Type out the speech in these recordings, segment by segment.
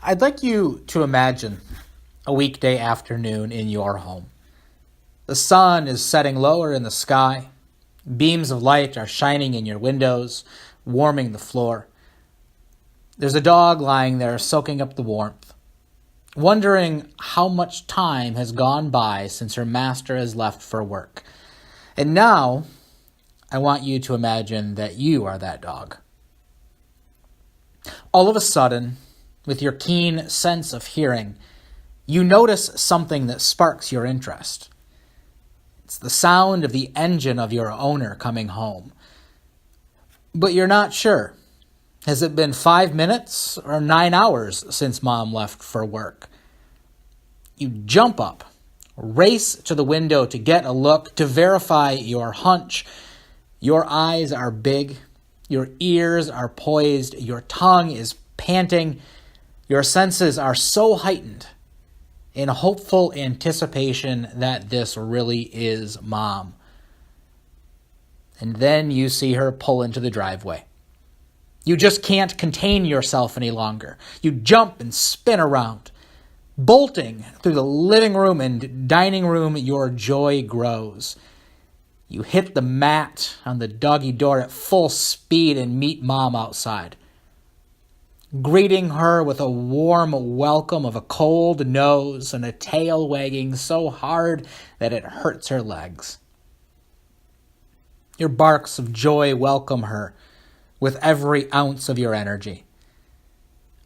I'd like you to imagine a weekday afternoon in your home. The sun is setting lower in the sky. Beams of light are shining in your windows, warming the floor. There's a dog lying there soaking up the warmth, wondering how much time has gone by since her master has left for work. And now, I want you to imagine that you are that dog. All of a sudden, with your keen sense of hearing, you notice something that sparks your interest. It's the sound of the engine of your owner coming home. But you're not sure. Has it been 5 minutes or 9 hours since Mom left for work? You jump up, race to the window to get a look, to verify your hunch. Your eyes are big, your ears are poised, your tongue is panting, your senses are so heightened in hopeful anticipation that this really is Mom. And then you see her pull into the driveway. You just can't contain yourself any longer. You jump and spin around. Bolting through the living room and dining room, your joy grows. You hit the mat on the doggy door at full speed and meet Mom outside, greeting her with a warm welcome of a cold nose and a tail wagging so hard that it hurts her legs. Your barks of joy welcome her with every ounce of your energy.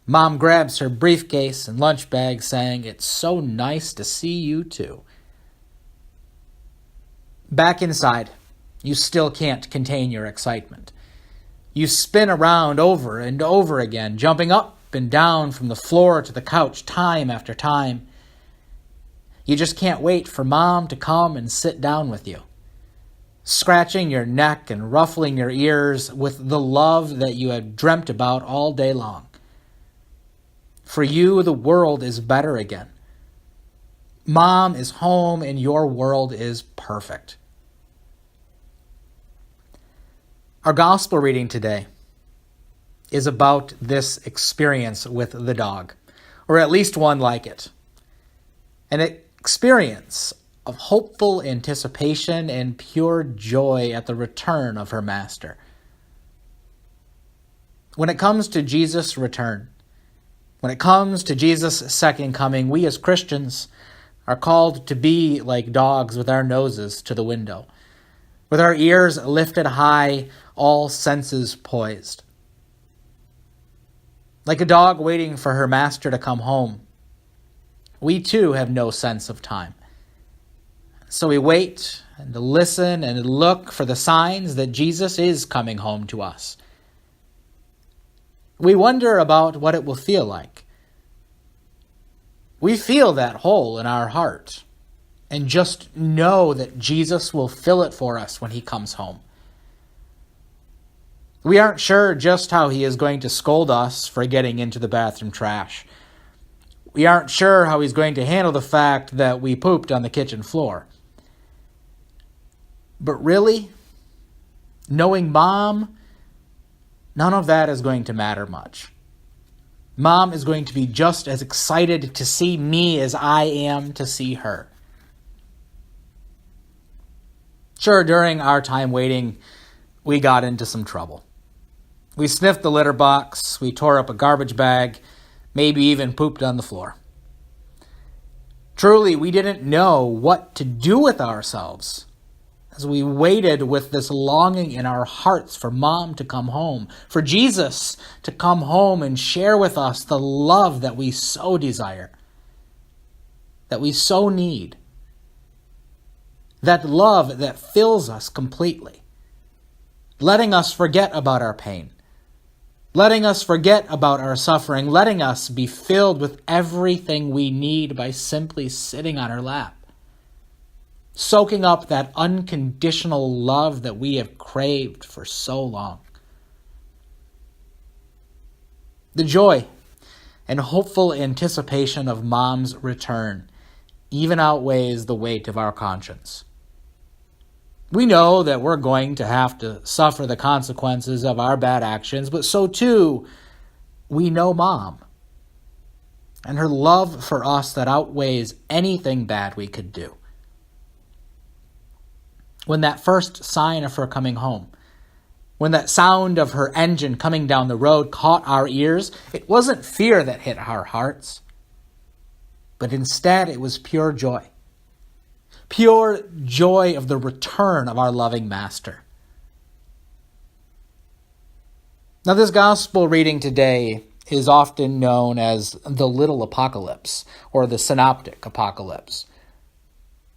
Mom grabs her briefcase and lunch bag, saying, "It's so nice to see you too." Back inside, you still can't contain your excitement. You spin around over and over again, jumping up and down from the floor to the couch time after time. You just can't wait for Mom to come and sit down with you, scratching your neck and ruffling your ears with the love that you have dreamt about all day long. For you, the world is better again. Mom is home and your world is perfect. Our gospel reading today is about this experience with the dog, or at least one like it. An experience of hopeful anticipation and pure joy at the return of her master. When it comes to Jesus' return, when it comes to Jesus' second coming, we as Christians are called to be like dogs with our noses to the window, with our ears lifted high, all senses poised. Like a dog waiting for her master to come home, we too have no sense of time. So we wait and listen and look for the signs that Jesus is coming home to us. We wonder about what it will feel like. We feel that hole in our heart and just know that Jesus will fill it for us when he comes home. We aren't sure just how he is going to scold us for getting into the bathroom trash. We aren't sure how he's going to handle the fact that we pooped on the kitchen floor. But really, knowing Mom, none of that is going to matter much. Mom is going to be just as excited to see me as I am to see her. Sure, during our time waiting, we got into some trouble. We sniffed the litter box, we tore up a garbage bag, maybe even pooped on the floor. Truly, we didn't know what to do with ourselves as we waited with this longing in our hearts for Mom to come home, for Jesus to come home and share with us the love that we so desire, that we so need, that love that fills us completely, letting us forget about our pain, letting us forget about our suffering, letting us be filled with everything we need by simply sitting on her lap, soaking up that unconditional love that we have craved for so long. The joy and hopeful anticipation of Mom's return even outweighs the weight of our conscience. We know that we're going to have to suffer the consequences of our bad actions, but so too, we know Mom. and her love for us that outweighs anything bad we could do. When that first sign of her coming home, when that sound of her engine coming down the road caught our ears, it wasn't fear that hit our hearts, but instead it was pure joy. Pure joy of the return of our loving Master. Now, this gospel reading today is often known as the little apocalypse or the synoptic apocalypse.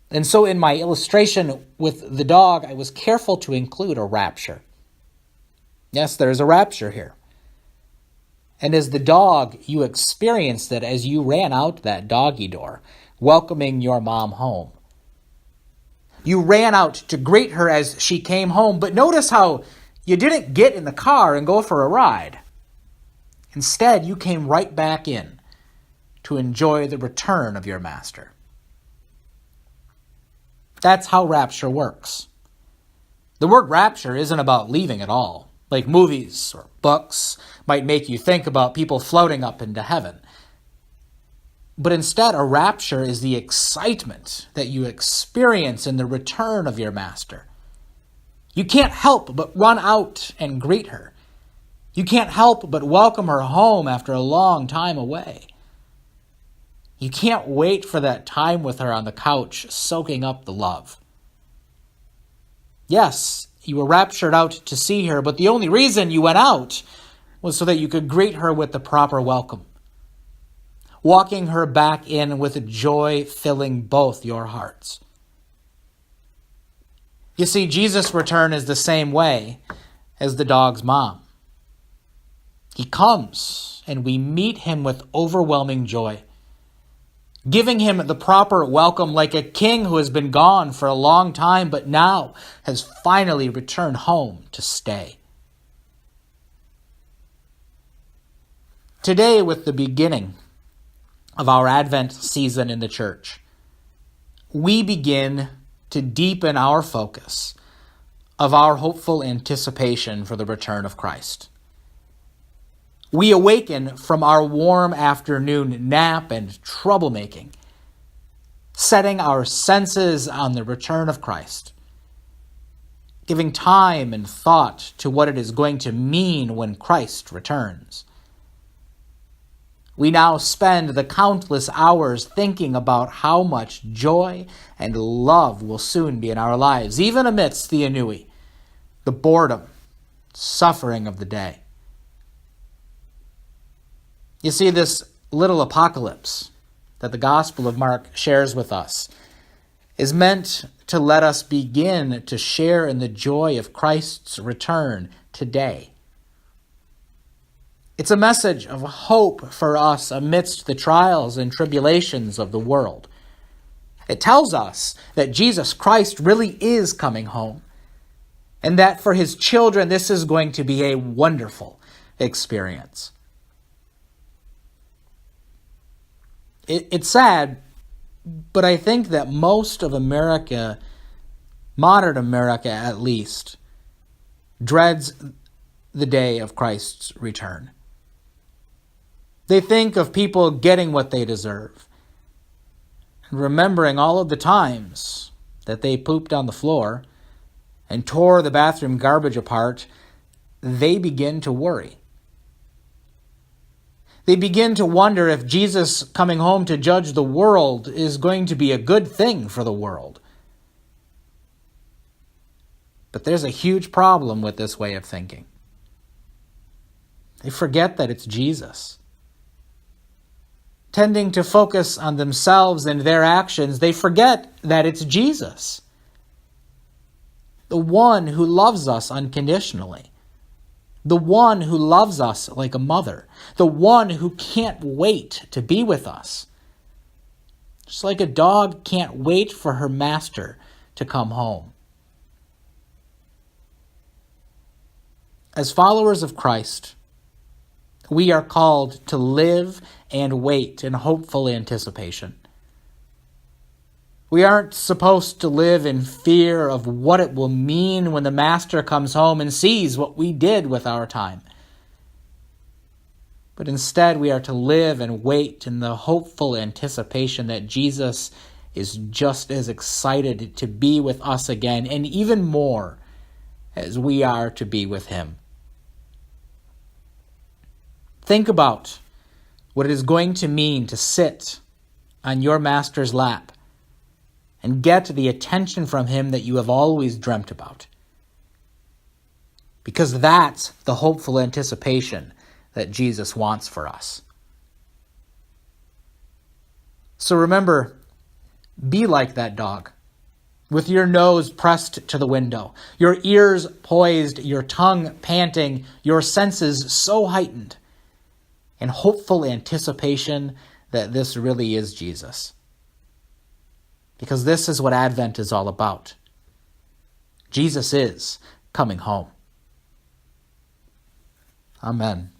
And so in my illustration with the dog, I was careful to include a rapture. Yes, there's a rapture here. And as the dog, you experienced it as you ran out that doggy door, welcoming your mom home. You ran out to greet her as she came home, but notice how you didn't get in the car and go for a ride. Instead, you came right back in to enjoy the return of your Master. That's how rapture works. The word rapture isn't about leaving at all, like movies or books might make you think about people floating up into heaven. But instead, a rapture is the excitement that you experience in the return of your Master. You can't help but run out and greet her. You can't help but welcome her home after a long time away. You can't wait for that time with her on the couch, soaking up the love. Yes, you were raptured out to see her, but the only reason you went out was so that you could greet her with the proper welcome, walking her back in with joy filling both your hearts. You see, Jesus' return is the same way as the dog's mom. He comes, and we meet him with overwhelming joy, giving him the proper welcome like a king who has been gone for a long time, but now has finally returned home to stay. Today, with the beginning of our Advent season in the church, we begin to deepen our focus of our hopeful anticipation for the return of Christ. We awaken from our warm afternoon nap and troublemaking, setting our senses on the return of Christ, giving time and thought to what it is going to mean when Christ returns. We now spend the countless hours thinking about how much joy and love will soon be in our lives, even amidst the ennui, the boredom, suffering of the day. You see, this little apocalypse that the Gospel of Mark shares with us is meant to let us begin to share in the joy of Christ's return today. It's a message of hope for us amidst the trials and tribulations of the world. It tells us that Jesus Christ really is coming home, and that for his children this is going to be a wonderful experience. It's sad, but I think that most of America, modern America at least, dreads the day of Christ's return. They think of people getting what they deserve, and remembering all of the times that they pooped on the floor and tore the bathroom garbage apart, they begin to worry. They begin to wonder if Jesus coming home to judge the world is going to be a good thing for the world. But there's a huge problem with this way of thinking. They forget that it's Jesus. Tending to focus on themselves and their actions, they forget that it's Jesus, the one who loves us unconditionally, the one who loves us like a mother, the one who can't wait to be with us. Just like a dog can't wait for her master to come home. As followers of Christ, we are called to live and wait in hopeful anticipation. We aren't supposed to live in fear of what it will mean when the Master comes home and sees what we did with our time. but instead we are to live and wait in the hopeful anticipation that Jesus is just as excited to be with us again, and even more as we are to be with him. Think about what it is going to mean to sit on your master's lap and get the attention from him that you have always dreamt about. Because that's the hopeful anticipation that Jesus wants for us. So remember, be like that dog, with your nose pressed to the window, your ears poised, your tongue panting, your senses so heightened, in hopeful anticipation that this really is Jesus. Because this is what Advent is all about. Jesus is coming home. Amen.